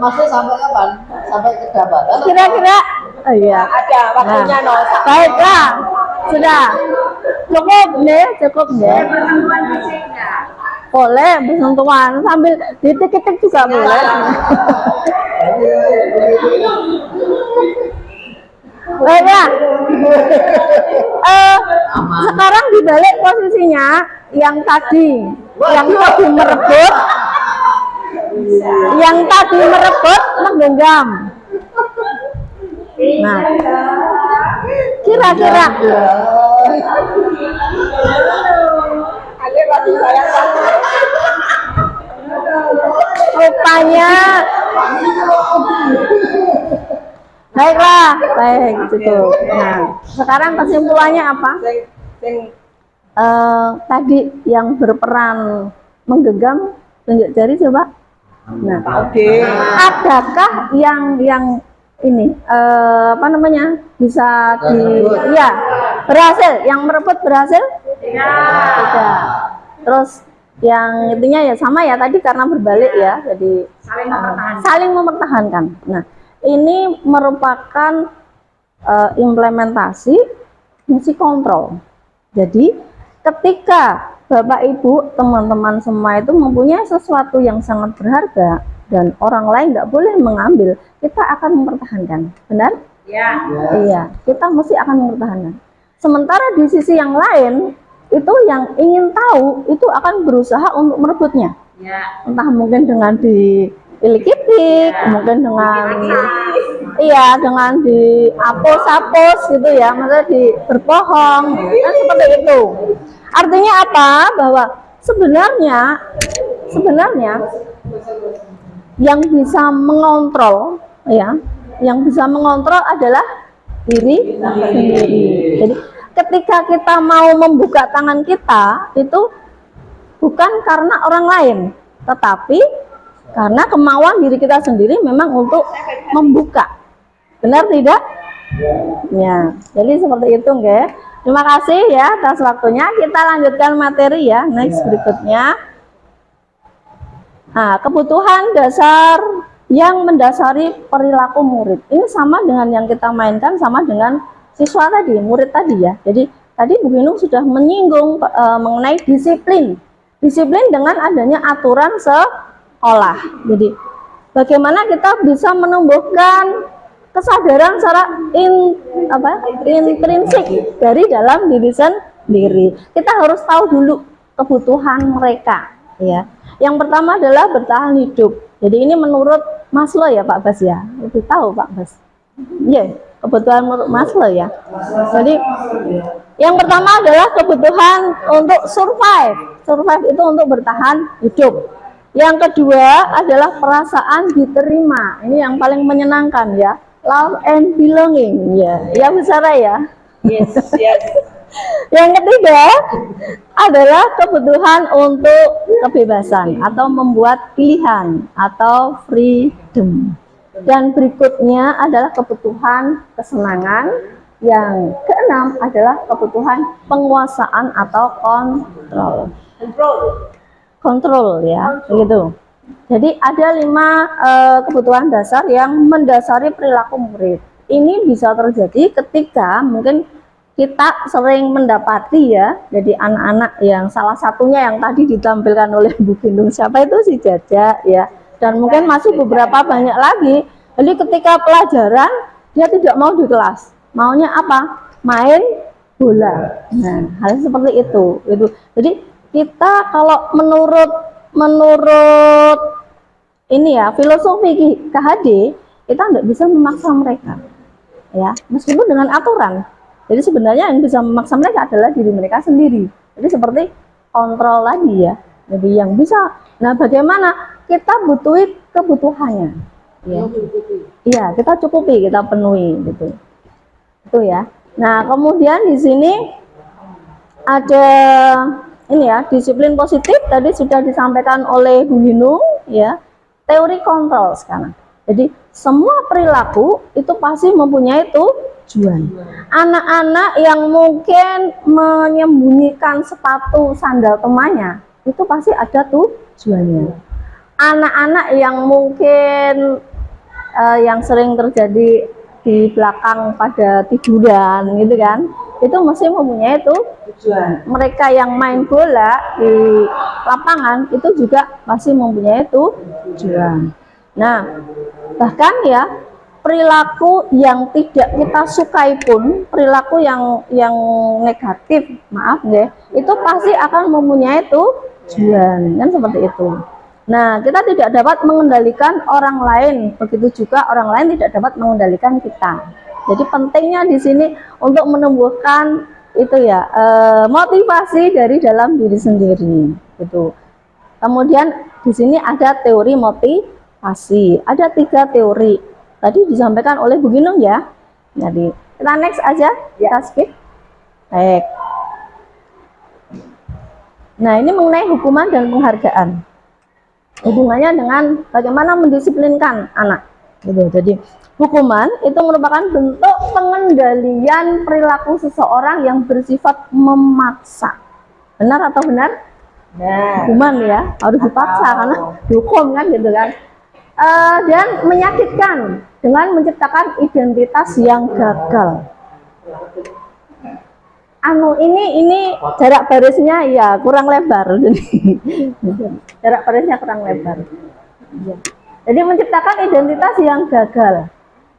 Masih sampai kapan? Sampai ke jabatan? kira-kira oh iya. Ada waktunya no. Baiklah. Sudah. Cukup deh. Boleh bersentuhan sambil ditik-tik juga boleh. Baiklah. Sekarang dibalik posisinya yang tadi merebut, menggenggam. Nah, kira-kira rupanya baiklah, baik cukup. Nah, sekarang kesimpulannya apa? Tadi yang berperan menggenggam, tunjuk jari coba. Nah, adakah yang ini apa namanya bisa berhasil? Yang merebut berhasil? Tidak. Terus yang intinya ya sama ya tadi karena berbalik ya, jadi saling mempertahankan. Nah, ini merupakan implementasi fungsi kontrol. Jadi ketika Bapak Ibu, teman-teman semua itu mempunyai sesuatu yang sangat berharga dan orang lain nggak boleh mengambil, kita akan mempertahankan, benar? Ya. Iya, kita mesti akan mempertahankan. Sementara di sisi yang lain, itu yang ingin tahu itu akan berusaha untuk merebutnya. Ya. Entah mungkin dengan diilik-ilik, mungkin dengan dengan dihapus-hapus gitu ya, maksudnya berbohong, kan seperti itu. Artinya apa? Bahwa sebenarnya yang bisa mengontrol adalah diri sendiri. Jadi ketika kita mau membuka tangan kita itu bukan karena orang lain, tetapi karena kemauan diri kita sendiri memang untuk membuka. Benar tidak? Ya, jadi seperti itu, nggih. Terima kasih ya atas waktunya. Kita lanjutkan materi ya, next berikutnya. Nah, kebutuhan dasar yang mendasari perilaku murid. Ini sama dengan yang kita mainkan, sama dengan siswa tadi, murid tadi ya. Jadi tadi Bu Ginung sudah menyinggung mengenai disiplin. Disiplin dengan adanya aturan sekolah. Jadi bagaimana kita bisa menumbuhkan kesadaran secara intrinsik dari dalam diri sendiri. Kita harus tahu dulu kebutuhan mereka ya. Yang pertama adalah bertahan hidup. Jadi ini menurut Maslow ya Pak Bas ya. Lebih tahu Pak Bas. Iya, kebutuhan menurut Maslow ya. Jadi yang pertama adalah kebutuhan untuk survive. Survive itu untuk bertahan hidup. Yang kedua adalah perasaan diterima. Ini yang paling menyenangkan ya. Love and belonging ya Bu Sarah ya. Yes. Yang ketiga adalah kebutuhan untuk kebebasan atau membuat pilihan atau freedom. Dan berikutnya adalah kebutuhan kesenangan. Yang keenam adalah kebutuhan penguasaan atau kontrol ya, begitu. Jadi ada 5 kebutuhan dasar yang mendasari perilaku murid. Ini bisa terjadi ketika mungkin kita sering mendapati ya, jadi anak-anak yang salah satunya yang tadi ditampilkan oleh Bu Ginung, siapa itu si Jaja ya, dan mungkin masih beberapa banyak lagi. Jadi ketika pelajaran dia tidak mau di kelas, maunya apa? Main bola. Nah, hal seperti itu. Jadi kita kalau menurut ini ya filosofi KHD, kita nggak bisa memaksa mereka. ya, meskipun dengan aturan. Jadi sebenarnya yang bisa memaksa mereka adalah diri mereka sendiri. Jadi seperti kontrol lagi ya. Jadi yang bisa, nah bagaimana kita butuhi kebutuhannya, ya. Iya, kita cukupi, kita penuhi gitu. Itu ya. Nah, kemudian di sini ada ini ya, disiplin positif tadi sudah disampaikan oleh Bu Yunung ya. Teori kontrol sekarang. Jadi semua perilaku itu pasti mempunyai tujuan. Anak-anak yang mungkin menyembunyikan sepatu sandal temannya itu pasti ada tujuannya. Anak-anak yang mungkin yang sering terjadi di belakang pada tiduran gitu kan, itu mesti mempunyai tujuan. Mereka yang main bola di lapangan itu juga masih mempunyai tujuan. Nah, bahkan ya perilaku yang tidak kita sukai pun, perilaku yang negatif, maaf deh, itu pasti akan mempunyai tujuan, kan seperti itu. Nah, kita tidak dapat mengendalikan orang lain, begitu juga orang lain tidak dapat mengendalikan kita. Jadi pentingnya di sini untuk menumbuhkan itu ya motivasi dari dalam diri sendiri, gitu. Kemudian di sini ada teori motivasi, ada 3 teori. Tadi disampaikan oleh Bu Ginung ya. Jadi kita next aja, kita skip. Baik. Nah, ini mengenai hukuman dan penghargaan. Hubungannya dengan bagaimana mendisiplinkan anak. Gitu. Jadi hukuman itu merupakan bentuk pengendalian perilaku seseorang yang bersifat memaksa. Benar atau benar? Nah, hukuman ya harus dipaksa karena dihukum kan gitu kan. Dan menyakitkan dengan menciptakan identitas yang gagal. Ini jarak barisnya ya kurang lebar. Jarak barisnya kurang lebar. Jadi menciptakan identitas yang gagal.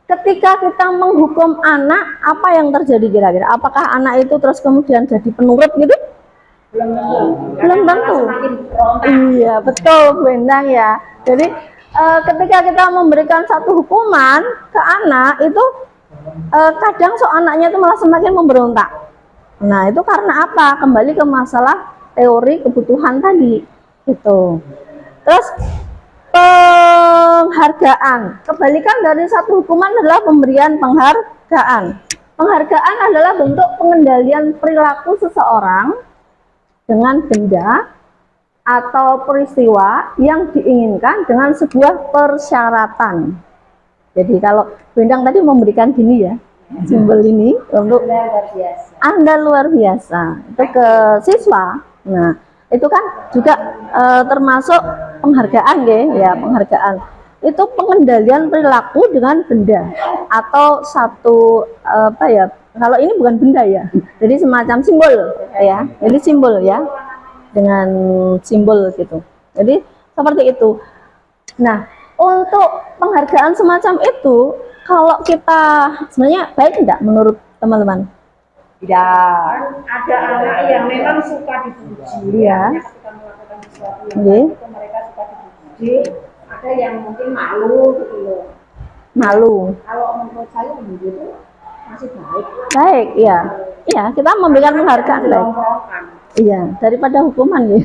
Ketika kita menghukum anak, apa yang terjadi kira-kira? Apakah anak itu terus kemudian jadi penurut gitu? Belum tentu. Iya, betul Bu Endang ya. Jadi ketika kita memberikan satu hukuman ke anak itu kadang anaknya itu malah semakin memberontak. Nah, itu karena apa? Kembali ke masalah teori kebutuhan tadi gitu. Terus penghargaan, kebalikan dari satu hukuman adalah pemberian penghargaan. Penghargaan adalah bentuk pengendalian perilaku seseorang dengan benda atau peristiwa yang diinginkan dengan sebuah persyaratan. Jadi kalau Bendang tadi memberikan gini ya, simbol ini untuk Anda luar biasa itu ke siswa. Nah, itu kan juga termasuk penghargaan ya, penghargaan. Itu pengendalian perilaku dengan benda atau satu apa ya? Kalau ini bukan benda ya. Jadi semacam simbol ya. Jadi simbol ya. Dengan simbol gitu. Jadi seperti itu. Nah, untuk penghargaan semacam itu kalau kita sebenarnya baik tidak menurut teman-teman? Tidak. Ada anak yang memang suka dipuji. Iya. Ketika melakukan sesuatu yang itu mereka suka dipuji. Ada yang mungkin malu gitu loh. Malu. Kalau menurut saya begitu masih baik. Baik, iya. Iya, kita memberikan penghargaan baik. Iya, daripada hukuman ya.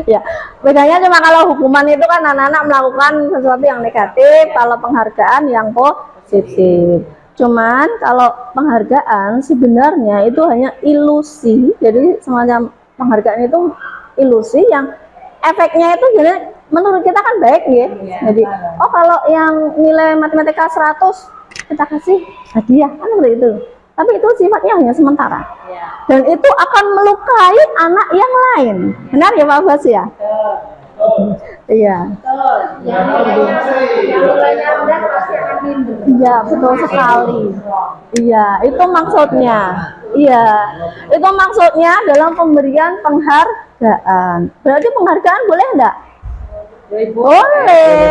Ya, bedanya cuma kalau hukuman itu kan anak-anak melakukan sesuatu yang negatif, kalau penghargaan yang positif. Cuman kalau penghargaan sebenarnya itu hanya ilusi. Jadi semacam penghargaan itu ilusi yang efeknya itu jadi menurut kita kan baik ya. Jadi oh kalau yang nilai matematika 100 kita kasih hadiah kan seperti itu. Tapi itu sifatnya hanya sementara. Dan itu akan melukai anak yang lain. Benar ya Pak Bas ya? Iya. Iya, betul sekali. Iya, itu maksudnya. Iya, itu maksudnya dalam pemberian penghargaan. Berarti penghargaan boleh enggak? Boleh.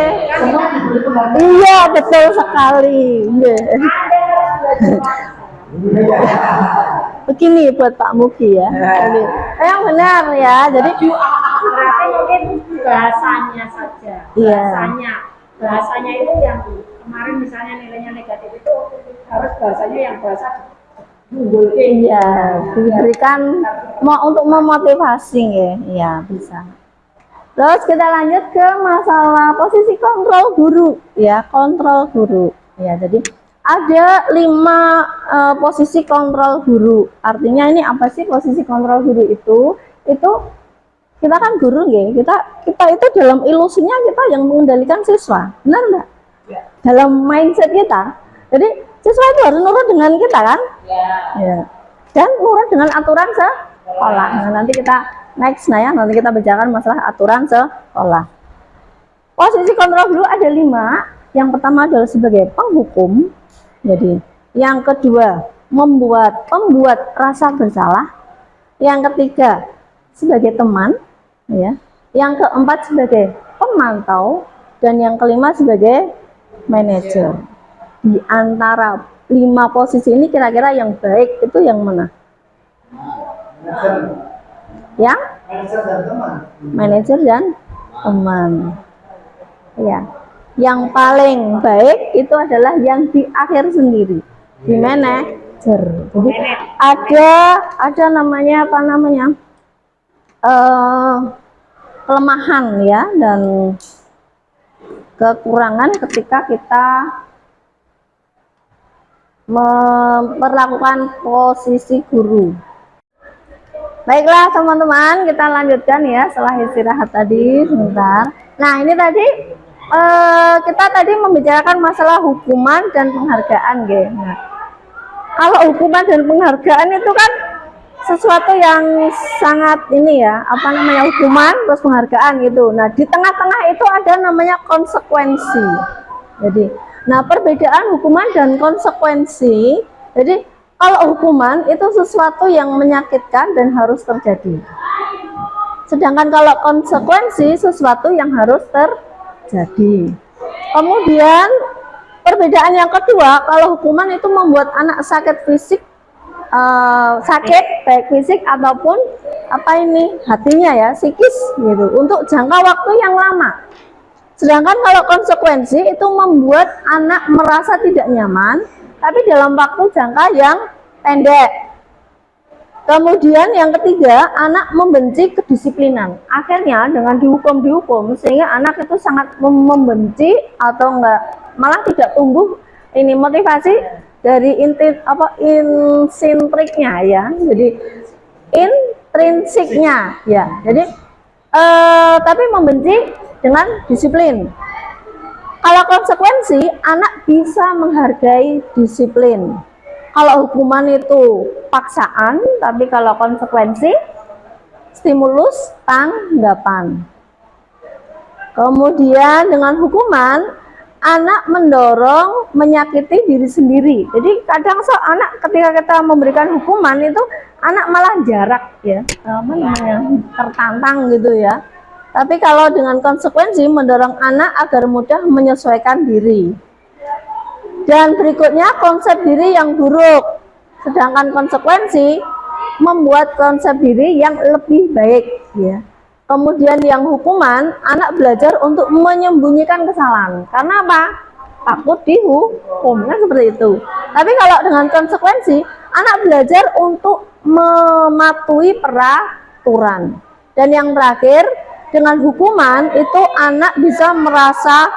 Iya, betul sekali. Begini buat Pak Mugi ya. Ini yang benar ya. Jadi Berarti mungkin bahasanya saja. Iya. Bahasanya bahasanya itu yang kemarin misalnya nilainya negatif itu harus bahasanya yang bahasa unggul. Iya, diberikan untuk memotivasi ya. Iya, bisa. Terus kita lanjut ke masalah posisi kontrol guru ya, kontrol guru. Ya, jadi ada 5 posisi kontrol guru. Artinya ini apa sih posisi kontrol guru itu? Itu kita kan guru ya, kita itu dalam ilusinya kita yang mengendalikan siswa, benar enggak? Ya. Dalam mindset kita. Jadi siswa itu harus nurut dengan kita kan? Ya. Dan nurut dengan aturan sekolah. Nah, nanti kita next nanti kita bicarakan masalah aturan sekolah. Posisi kontrol guru ada 5. Yang pertama adalah sebagai penghukum. Jadi, yang kedua membuat rasa bersalah. Yang ketiga sebagai teman, ya. Yang keempat sebagai pemantau dan yang kelima sebagai manajer. Di antara 5 posisi ini kira-kira yang baik itu yang mana? Yang manajer dan teman. Ya. Yang paling baik itu adalah yang di akhir sendiri, di manajer. Jadi ada namanya apa namanya? Kelemahan ya dan kekurangan ketika kita memperlakukan posisi guru. Baiklah teman-teman, kita lanjutkan ya setelah istirahat tadi sebentar. Nah, ini tadi kita tadi membicarakan masalah hukuman dan penghargaan, gitu. Nah, kalau hukuman dan penghargaan itu kan sesuatu yang sangat ini ya, apa namanya, hukuman terus penghargaan gitu. Nah, di tengah-tengah itu ada namanya konsekuensi. Jadi, nah perbedaan hukuman dan konsekuensi. Jadi, kalau hukuman itu sesuatu yang menyakitkan dan harus terjadi. Sedangkan kalau konsekuensi sesuatu yang harus terjadi. Kemudian perbedaan yang kedua, kalau hukuman itu membuat anak sakit fisik, sakit baik fisik ataupun apa ini hatinya ya, psikis gitu, untuk jangka waktu yang lama. Sedangkan kalau konsekuensi itu membuat anak merasa tidak nyaman tapi dalam waktu jangka yang pendek. Kemudian yang ketiga, anak membenci kedisiplinan. Akhirnya dengan dihukum sehingga anak itu sangat membenci atau enggak, malah tidak tumbuh ini motivasi dari intrinsiknya ya. Jadi intrinsiknya ya. Jadi tapi membenci dengan disiplin. Kalau konsekuensi, anak bisa menghargai disiplin. Kalau hukuman itu paksaan, tapi kalau konsekuensi stimulus tanggapan. Kemudian dengan hukuman, anak mendorong menyakiti diri sendiri. Jadi kadang anak ketika kita memberikan hukuman itu anak malah jarak ya, tertantang gitu ya. Tapi kalau dengan konsekuensi mendorong anak agar mudah menyesuaikan diri. Dan berikutnya konsep diri yang buruk. Sedangkan konsekuensi membuat konsep diri yang lebih baik ya. Kemudian yang hukuman, anak belajar untuk menyembunyikan kesalahan. Karena apa? Takut dihukum, kan seperti itu. Tapi kalau dengan konsekuensi, anak belajar untuk mematuhi peraturan. Dan yang terakhir, dengan hukuman itu anak bisa merasa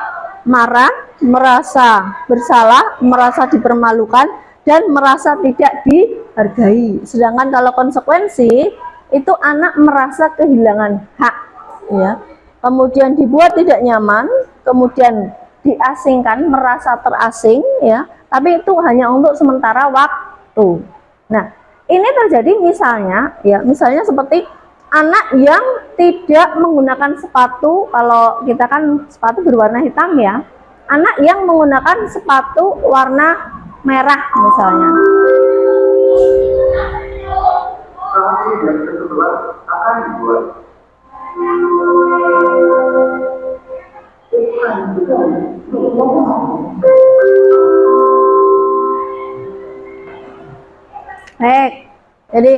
marah, merasa bersalah, merasa dipermalukan, dan merasa tidak dihargai. Sedangkan kalau konsekuensi itu anak merasa kehilangan hak ya. Kemudian dibuat tidak nyaman, kemudian diasingkan, merasa terasing ya. Tapi itu hanya untuk sementara waktu. Nah, ini terjadi misalnya ya, misalnya seperti anak yang tidak menggunakan sepatu. Kalau kita kan sepatu berwarna hitam ya, anak yang menggunakan sepatu warna merah misalnya. Sanksi dan ketentuan akan dibuat. Baik, jadi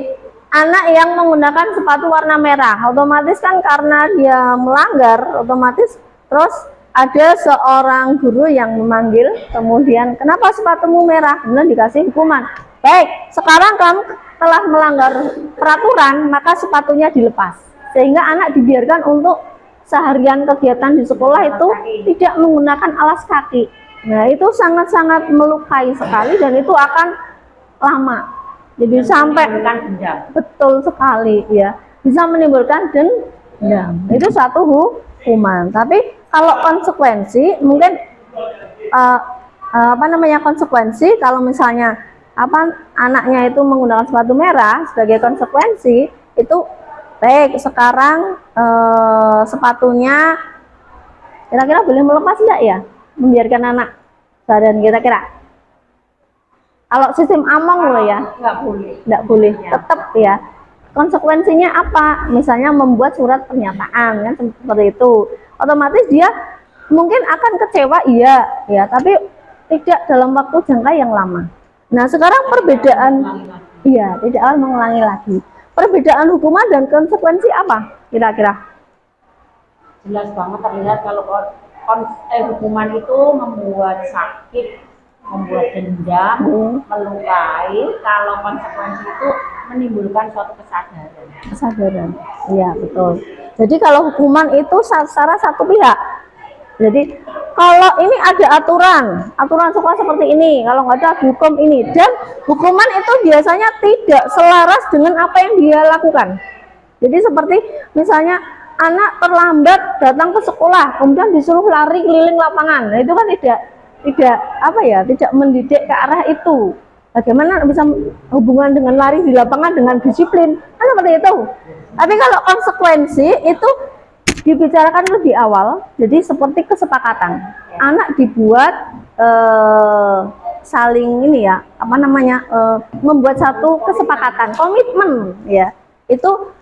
anak yang menggunakan sepatu warna merah, otomatis kan karena dia melanggar, otomatis terus ada seorang guru yang memanggil, kemudian kenapa sepatumu merah? Kemudian dikasih hukuman. Baik, sekarang kamu telah melanggar peraturan, maka sepatunya dilepas. Sehingga anak dibiarkan untuk seharian kegiatan di sekolah itu tidak menggunakan alas kaki. Nah, itu sangat-sangat melukai sekali dan itu akan lama. Jadi sampai betul sekali ya, bisa menimbulkan dendam. Itu satu hukuman. Tapi kalau konsekuensi mungkin konsekuensi kalau misalnya anaknya itu menggunakan sepatu merah sebagai konsekuensi itu baik, sekarang sepatunya kira-kira boleh melepas enggak ya, membiarkan anak dan kira-kira kalau sistem among loh ya nggak boleh tetap ya. Konsekuensinya apa? Misalnya membuat surat pernyataan kan seperti itu, otomatis dia mungkin akan kecewa iya ya, tapi tidak dalam waktu jangka yang lama. Nah sekarang perbedaan iya tidak akan mengulangi lagi. Perbedaan hukuman dan konsekuensi apa kira-kira? Jelas banget terlihat kalau hukuman itu membuat sakit, membuat dendam, melukai. Kalau konsekuensi itu menimbulkan suatu kesadaran. Iya betul. Jadi kalau hukuman itu secara satu pihak. Jadi kalau ini ada aturan sekolah seperti ini, kalau nggak ada hukum ini, dan hukuman itu biasanya tidak selaras dengan apa yang dia lakukan. Jadi seperti misalnya anak terlambat datang ke sekolah, kemudian disuruh lari keliling lapangan, nah, itu kan tidak mendidik ke arah itu. Bagaimana bisa hubungan dengan lari di lapangan dengan disiplin, kan seperti itu. Tapi kalau konsekuensi itu dibicarakan lebih awal, jadi seperti kesepakatan. Anak dibuat saling ini ya, membuat satu kesepakatan, komitmen ya. Itu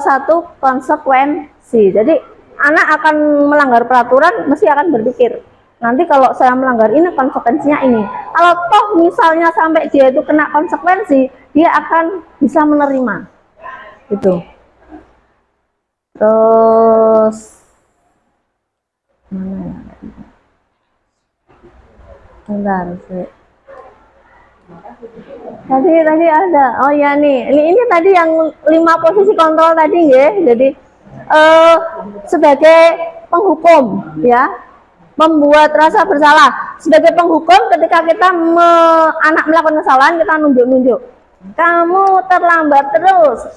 satu konsekuensi. Jadi anak akan melanggar peraturan, mesti akan berpikir, nanti kalau saya melanggar ini konsekuensinya ini. Kalau toh misalnya sampai dia itu kena konsekuensi, dia akan bisa menerima. Itu. Terus mana ya? Bentar sih. Tadi ada. Oh ya nih. Ini tadi yang 5 posisi kontrol tadi ya. Jadi sebagai penghukum ya, membuat rasa bersalah. Sebagai penghukum ketika kita anak melakukan kesalahan, kita nunjuk-nunjuk. Kamu terlambat terus,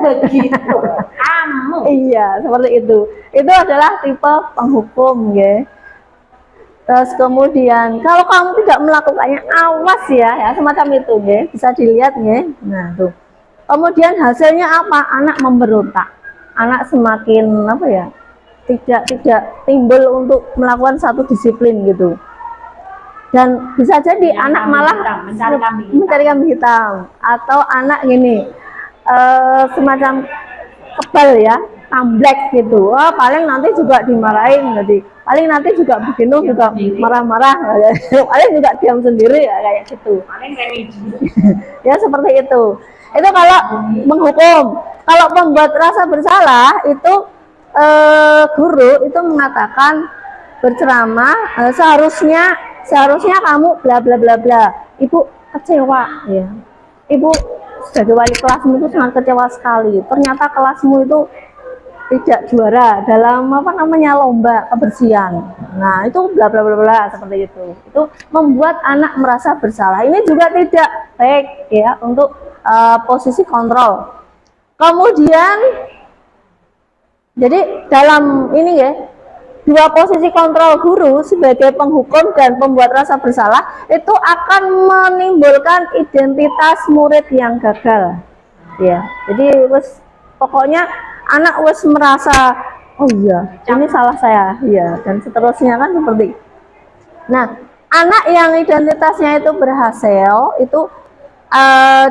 begitu. Kamu. Iya, seperti itu. Itu adalah tipe penghukum, ya. Terus kemudian, kalau kamu tidak melakukannya, awas ya, semacam itu, ya. Bisa dilihat, ya. Nah, tuh. Kemudian hasilnya apa? Anak memberontak. Anak semakin tidak timbul untuk melakukan satu disiplin gitu. Dan bisa jadi anak malah mencari kambing hitam, atau anak gini semacam kebal ya, tamblek gitu. Oh, paling nanti juga dimarahin, jadi paling nanti juga begitu juga marah-marah, paling juga diam sendiri ya kayak gitu. Ya seperti itu. Itu kalau menghukum. Kalau membuat rasa bersalah itu guru itu mengatakan berceramah seharusnya kamu bla bla bla bla. Ibu kecewa ya. Ibu sebagai wali kelasmu itu sangat kecewa sekali. Ternyata kelasmu itu tidak juara dalam lomba kebersihan. Nah, itu bla bla bla bla seperti itu. Itu membuat anak merasa bersalah. Ini juga tidak baik ya untuk posisi kontrol. Kemudian jadi dalam ini ya, dua posisi kontrol guru sebagai penghukum dan pembuat rasa bersalah itu akan menimbulkan identitas murid yang gagal. Ya, jadi pokoknya anak merasa oh iya ini salah saya, ya, dan seterusnya kan seperti. Nah, anak yang identitasnya itu berhasil itu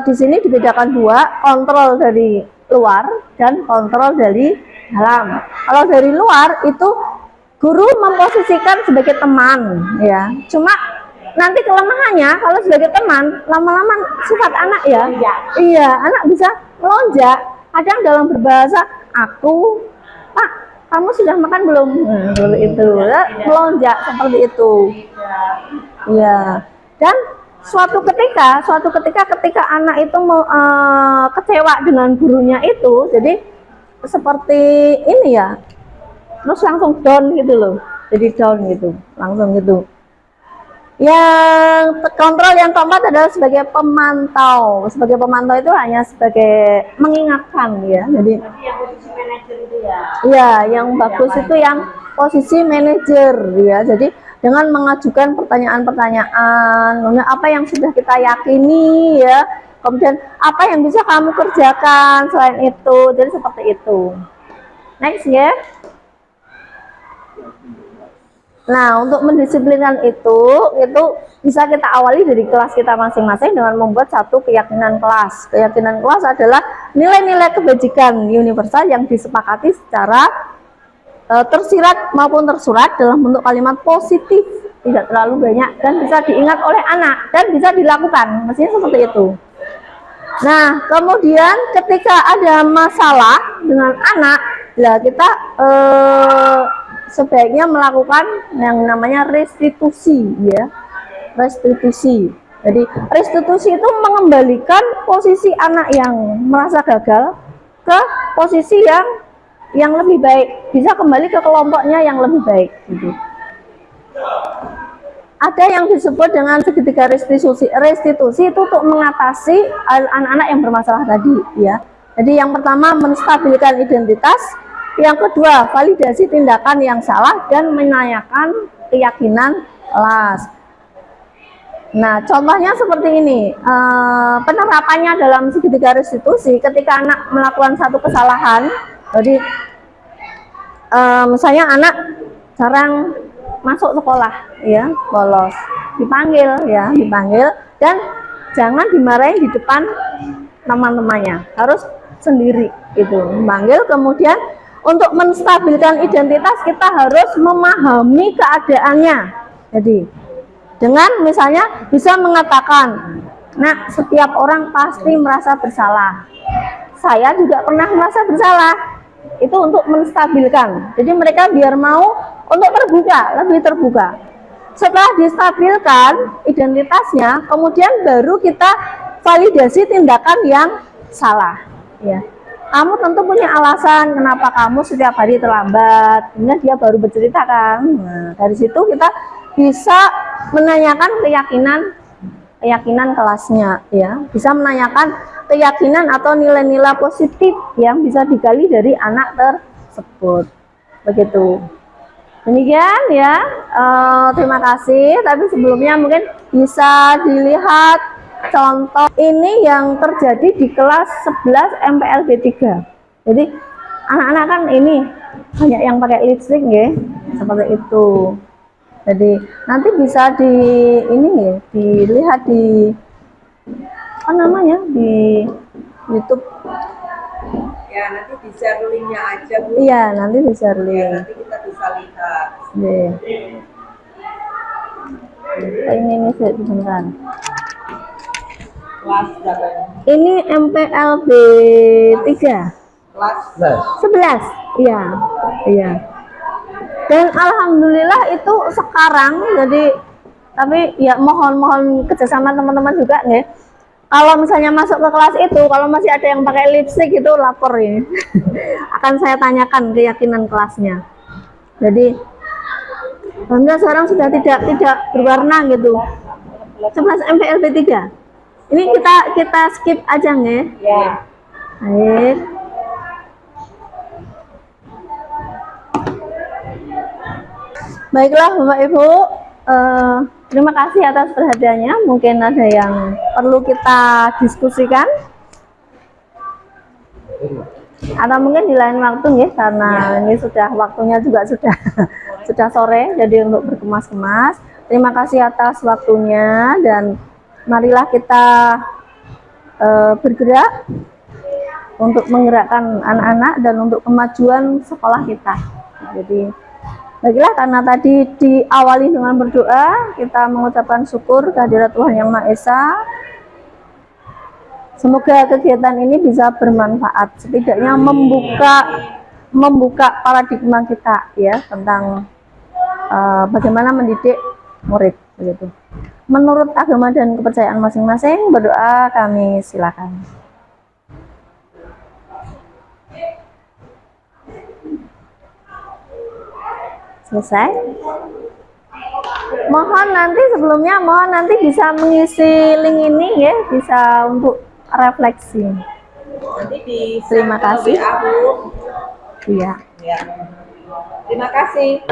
di sini dibedakan dua, kontrol dari luar dan kontrol dari dalam. Kalau dari luar itu guru memposisikan sebagai teman ya, cuma nanti kelemahannya kalau sebagai teman lama-lama sifat anak ya, iya anak bisa melonjak. Kadang dalam berbahasa aku, Pak kamu sudah makan belum? Nah, seperti itu, ya, melonjak seperti itu. Ya, dan suatu ketika ketika anak itu kecewa dengan gurunya itu, jadi seperti ini ya, terus langsung down gitu loh, jadi down gitu, langsung gitu. Yang kontrol yang keempat adalah sebagai pemantau. Sebagai pemantau itu hanya sebagai mengingatkan ya. Jadi yang posisi manajer itu ya. Iya, yang bagus itu yang posisi manajer ya. Jadi dengan mengajukan pertanyaan-pertanyaan, kemudian apa yang sudah kita yakini ya, kemudian apa yang bisa kamu kerjakan selain itu. Jadi seperti itu. Next ya. Nah, untuk mendisiplinkan itu bisa kita awali dari kelas kita masing-masing dengan membuat satu keyakinan kelas. Keyakinan kelas adalah nilai-nilai kebajikan universal yang disepakati secara tersirat maupun tersurat dalam bentuk kalimat positif, tidak terlalu banyak dan bisa diingat oleh anak dan bisa dilakukan. Mestinya seperti itu. Nah, kemudian ketika ada masalah dengan anak, ya kita sebaiknya melakukan yang namanya restitusi ya, restitusi. Jadi restitusi itu mengembalikan posisi anak yang merasa gagal ke posisi yang lebih baik, bisa kembali ke kelompoknya yang lebih baik gitu. Ada yang disebut dengan segitiga restitusi. Restitusi itu untuk mengatasi anak-anak yang bermasalah tadi ya. Jadi yang pertama menstabilkan identitas, yang kedua, validasi tindakan yang salah dan menanyakan keyakinan kelas. Nah, contohnya seperti ini. Penerapannya dalam segitiga restitusi, ketika anak melakukan satu kesalahan, jadi misalnya anak jarang masuk sekolah, ya, bolos, dipanggil, dan jangan dimarahin di depan teman-temannya, harus sendiri, itu, dipanggil, kemudian untuk menstabilkan identitas kita harus memahami keadaannya. Jadi dengan misalnya bisa mengatakan, nah setiap orang pasti merasa bersalah. Saya juga pernah merasa bersalah. Itu untuk menstabilkan. Jadi mereka biar mau untuk terbuka, lebih terbuka. Setelah distabilkan identitasnya, kemudian baru kita validasi tindakan yang salah. Ya. Kamu tentu punya alasan kenapa kamu setiap hari terlambat. Kemudian dia baru bercerita kan. Nah, dari situ kita bisa menanyakan keyakinan kelasnya, ya. Bisa menanyakan keyakinan atau nilai-nilai positif yang bisa digali dari anak tersebut. Begitu. Demikian ya. Terima kasih. Tapi sebelumnya mungkin bisa dilihat contoh ini yang terjadi di kelas 11 MPLB 3. Jadi anak-anak kan ini banyak yang pakai lipstick ya, seperti itu. Jadi nanti bisa di ini ya, dilihat di apa namanya, di YouTube. Ya, nanti di share linknya aja Bu. Iya, nanti di share link. Ya, nanti kita bisa lihat. Deh. Ini sebentar. Kelas berapa? Ini MPLB 3. Kelas 11. Iya. Iya. Dan alhamdulillah itu sekarang, jadi tapi ya mohon kerjasama teman-teman juga nih. Kalau misalnya masuk ke kelas itu, kalau masih ada yang pakai lipstick itu lapor ya. Akan saya tanyakan keyakinan kelasnya. Jadi alhamdulillah sekarang sudah tidak berwarna gitu. 11 MPLB 3. Ini kita skip aja nggih. Ya. Baik. Baiklah Bapak Ibu, terima kasih atas perhatiannya. Mungkin ada yang perlu kita diskusikan, atau mungkin di lain waktu ya, karena ini sudah waktunya juga sudah sore, jadi untuk berkemas-kemas. Terima kasih atas waktunya dan marilah kita bergerak untuk menggerakkan anak-anak dan untuk kemajuan sekolah kita. Jadi baiklah, karena tadi diawali dengan berdoa, kita mengucapkan syukur kehadirat Tuhan Yang Maha Esa. Semoga kegiatan ini bisa bermanfaat, setidaknya membuka paradigma kita ya tentang bagaimana mendidik murid begitu. Menurut agama dan kepercayaan masing-masing, berdoa kami silakan. Selesai. Mohon nanti bisa mengisi link ini ya, bisa untuk refleksi. Nanti di Terima kasih. WA, Bu. Iya. Ya. Terima kasih.